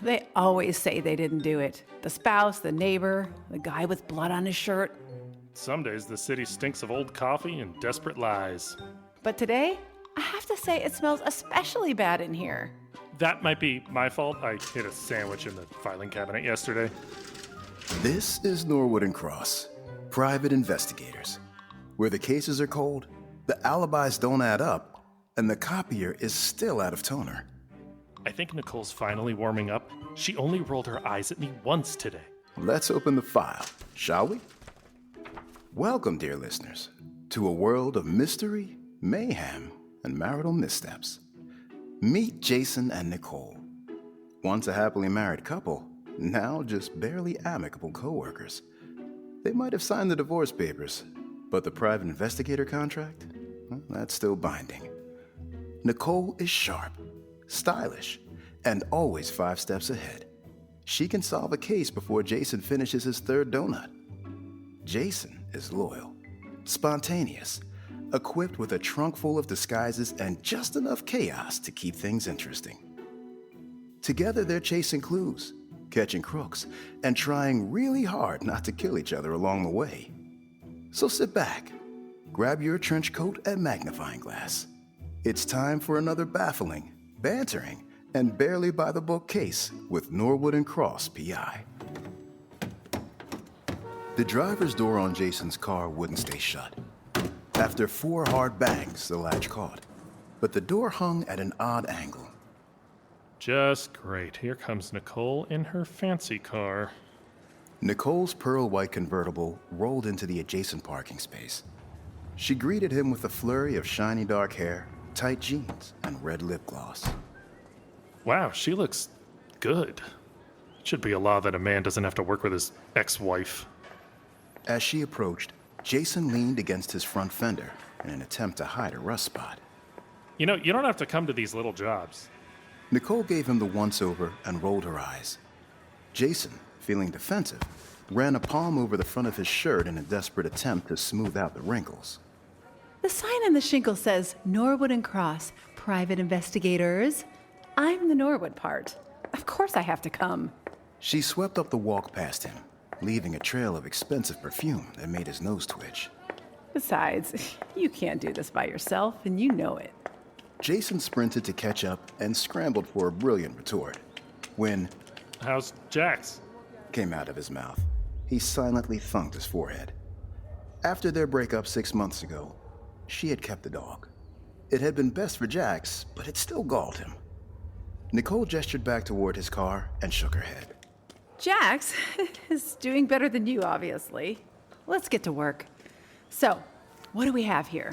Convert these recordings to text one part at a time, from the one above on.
They always say they didn't do it. The spouse, the neighbor, the guy with blood on his shirt. Some days the city stinks of old coffee and desperate lies. But today, I have to say it smells especially bad in here. That might be my fault. I hid a sandwich in the filing cabinet yesterday. This is Norwood and Cross, private investigators. Where the cases are cold, the alibis don't add up, and the copier is still out of toner. I think Nicole's finally warming up. She only rolled her eyes at me once today. Let's open the file, shall we? Welcome, dear listeners, to a world of mystery, mayhem, and marital missteps. Meet Jason and Nicole. Once a happily married couple, now just barely amicable co-workers. They might have signed the divorce papers, but the private investigator contract? Well, that's still binding. Nicole is sharp, stylish, and always 5 steps ahead. She can solve a case before Jason finishes his third donut. Jason is loyal, spontaneous, equipped with a trunk full of disguises and just enough chaos to keep things interesting. Together they're chasing clues, catching crooks, and trying really hard not to kill each other along the way. So sit back, grab your trench coat and magnifying glass. It's time for another baffling, bantering, and barely by the book case with Norwood and Cross PI. The driver's door on Jason's car wouldn't stay shut. After 4 hard bangs, the latch caught, but the door hung at an odd angle. Just great. Here comes Nicole in her fancy car. Nicole's pearl white convertible rolled into the adjacent parking space. She greeted him with a flurry of shiny dark hair, tight jeans, and red lip gloss. Wow, she looks good. It should be a law that a man doesn't have to work with his ex-wife. As she approached, Jason leaned against his front fender in an attempt to hide a rust spot. You know, you don't have to come to these little jobs. Nicole gave him the once-over and rolled her eyes. Jason, feeling defensive, ran a palm over the front of his shirt in a desperate attempt to smooth out the wrinkles. The sign on the shingle says Norwood and Cross, private investigators. I'm the Norwood part. Of course I have to come. She swept up the walk past him, leaving a trail of expensive perfume that made his nose twitch. Besides, you can't do this by yourself, and you know it. Jason sprinted to catch up and scrambled for a brilliant retort. When How's Jax? came out of his mouth, he silently thunked his forehead. After their breakup 6 months ago, she had kept the dog. It had been best for Jax, but it still galled him. Nicole gestured back toward his car and shook her head. Jax is doing better than you, obviously. Let's get to work. So, what do we have here?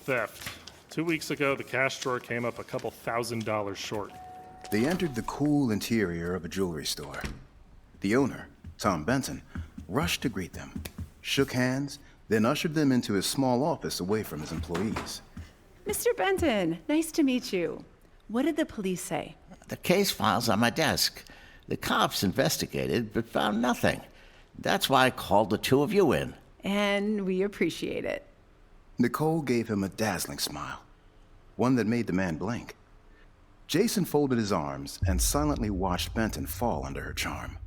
Theft. 2 weeks ago, the cash drawer came up a couple $1,000s short. They entered the cool interior of a jewelry store. The owner, Tom Benton, rushed to greet them, shook hands, then ushered them into his small office away from his employees. Mr. Benton, nice to meet you. What did the police say? The case file's on my desk. The cops investigated, but found nothing. That's why I called the 2 of you in. And we appreciate it. Nicole gave him a dazzling smile, one that made the man blink. Jason folded his arms and silently watched Benton fall under her charm.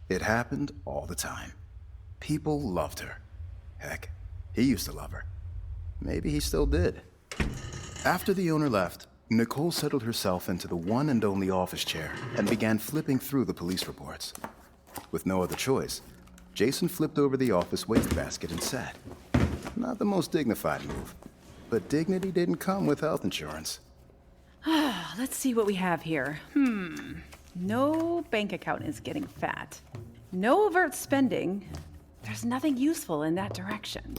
It happened all the time. People loved her. Heck, he used to love her. Maybe he still did. After the owner left, Nicole settled herself into the one and only office chair and began flipping through the police reports. With no other choice, Jason flipped over the office wastebasket and sat. Not the most dignified move, but dignity didn't come with health insurance. Let's see what we have here. No bank account is getting fat. No overt spending. There's nothing useful in that direction.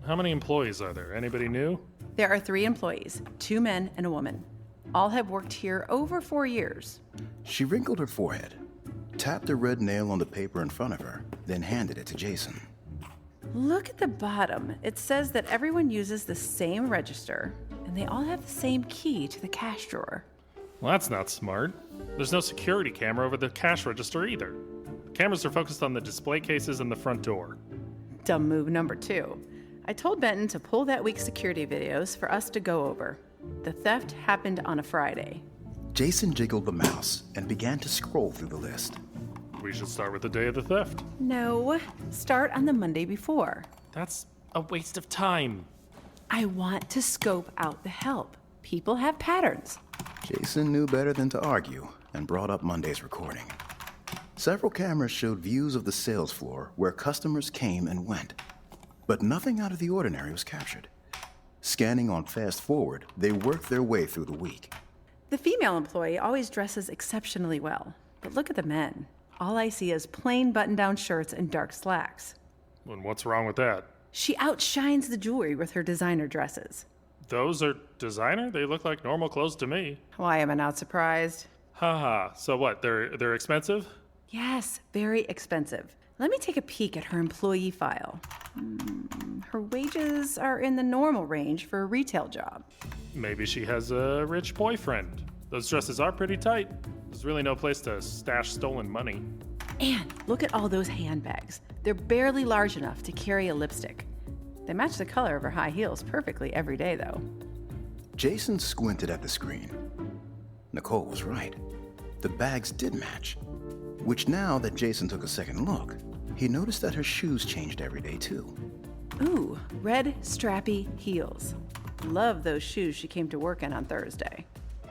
How many employees are there? Anybody new? There are 3 employees, 2 men and a woman. All have worked here over 4 years. She wrinkled her forehead, tapped a red nail on the paper in front of her, then handed it to Jason. Look at the bottom. It says that everyone uses the same register, and they all have the same key to the cash drawer. Well, that's not smart. There's no security camera over the cash register either. The cameras are focused on the display cases and the front door. Dumb move number 2. I told Benton to pull that week's security videos for us to go over. The theft happened on a Friday. Jason jiggled the mouse and began to scroll through the list. We should start with the day of the theft. No, start on the Monday before. That's a waste of time. I want to scope out the help. People have patterns. Jason knew better than to argue and brought up Monday's recording. Several cameras showed views of the sales floor where customers came and went, but nothing out of the ordinary was captured. Scanning on fast forward, they worked their way through the week. The female employee always dresses exceptionally well, but look at the men. All I see is plain button-down shirts and dark slacks. And what's wrong with that? She outshines the jewelry with her designer dresses. Those are designer? They look like normal clothes to me. Why am I not surprised? Haha, so what, they're expensive? Yes, very expensive. Let me take a peek at her employee file. Her wages are in the normal range for a retail job. Maybe she has a rich boyfriend. Those dresses are pretty tight. There's really no place to stash stolen money. And look at all those handbags. They're barely large enough to carry a lipstick. They match the color of her high heels perfectly every day, though. Jason squinted at the screen. Nicole was right. The bags did match, which now that Jason took a second look, he noticed that her shoes changed every day, too. Ooh, red strappy heels. Love those shoes she came to work in on Thursday.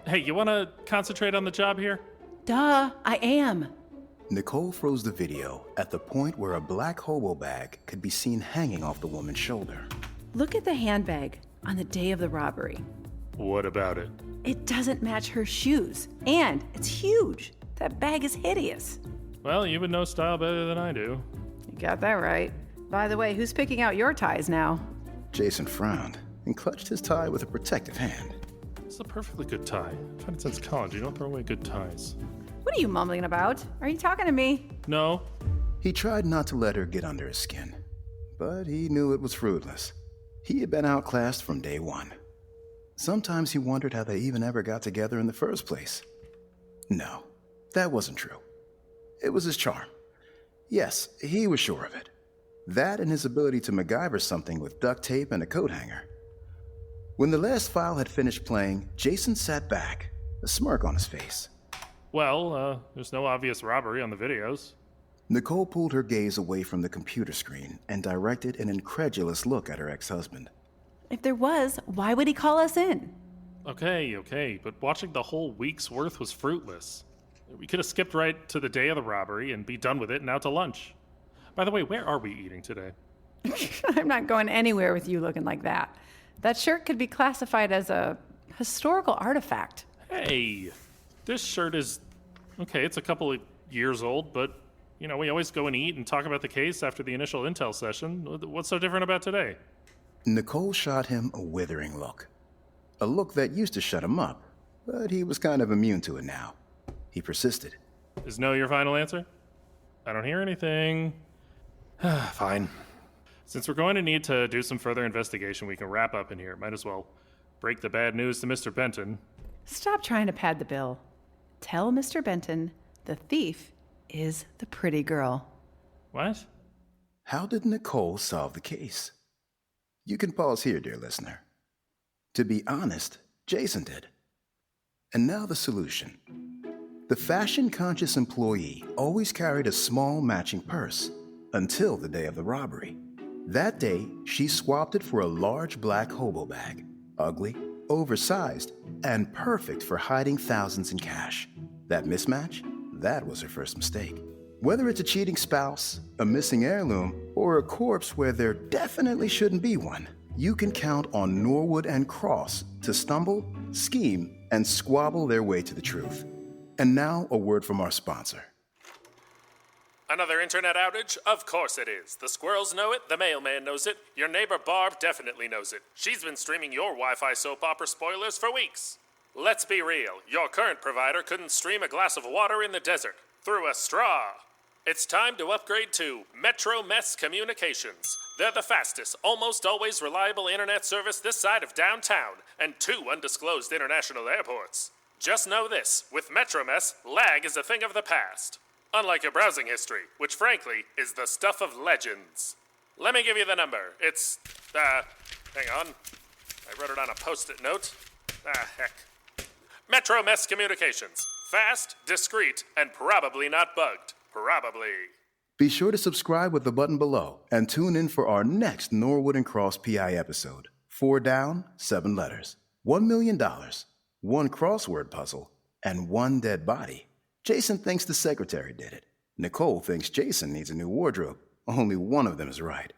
Hey, you want to concentrate on the job here? Duh, I am. Nicole froze the video at the point where a black hobo bag could be seen hanging off the woman's shoulder. Look at the handbag on the day of the robbery. What about it? It doesn't match her shoes, and it's huge. That bag is hideous. Well, you would know style better than I do. You got that right. By the way, who's picking out your ties now? Jason frowned and clutched his tie with a protective hand. It's a perfectly good tie. I've had it since college. You don't throw away good ties. What are you mumbling about? Are you talking to me? No. He tried not to let her get under his skin, but he knew it was fruitless. He had been outclassed from day one. Sometimes he wondered how they even ever got together in the first place. No, that wasn't true. It was his charm. Yes, he was sure of it. That and his ability to MacGyver something with duct tape and a coat hanger. When the last file had finished playing, Jason sat back, a smirk on his face. Well, there's no obvious robbery on the videos. Nicole pulled her gaze away from the computer screen and directed an incredulous look at her ex-husband. If there was, why would he call us in? Okay, but watching the whole week's worth was fruitless. We could have skipped right to the day of the robbery and be done with it and out to lunch. By the way, where are we eating today? I'm not going anywhere with you looking like that. That shirt could be classified as a historical artifact. Hey, this shirt is... Okay, it's a couple of years old, but, you know, we always go and eat and talk about the case after the initial intel session. What's so different about today? Nicole shot him a withering look. A look that used to shut him up, but he was kind of immune to it now. He persisted. Is no your final answer? I don't hear anything. Fine. Since we're going to need to do some further investigation, we can wrap up in here. Might as well break the bad news to Mr. Benton. Stop trying to pad the bill. Tell Mr. Benton the thief is the pretty girl. What? How did Nicole solve the case? You can pause here, dear listener. To be honest, Jason did. And now the solution. The fashion-conscious employee always carried a small matching purse until the day of the robbery. That day, she swapped it for a large black hobo bag, ugly, oversized, and perfect for hiding thousands in cash. That mismatch? That was her first mistake. Whether it's a cheating spouse, a missing heirloom, or a corpse where there definitely shouldn't be one, you can count on Norwood and Cross to stumble, scheme, and squabble their way to the truth. And now, a word from our sponsor. Another internet outage? Of course it is. The squirrels know it, the mailman knows it, your neighbor Barb definitely knows it. She's been streaming your Wi-Fi soap opera spoilers for weeks. Let's be real, your current provider couldn't stream a glass of water in the desert through a straw. It's time to upgrade to Metro Mess Communications. They're the fastest, almost always reliable internet service this side of downtown and 2 undisclosed international airports. Just know this, with MetroMess, lag is a thing of the past. Unlike your browsing history, which frankly is the stuff of legends. Let me give you the number. It's, hang on. I wrote it on a post-it note. Heck. Metro Mess Communications. Fast, discreet, and probably not bugged. Probably. Be sure to subscribe with the button below and tune in for our next Norwood and Cross PI episode. 4 down, 7 letters. $1 million, 1 crossword puzzle, and 1 dead body. Jason thinks the secretary did it. Nicole thinks Jason needs a new wardrobe. Only one of them is right.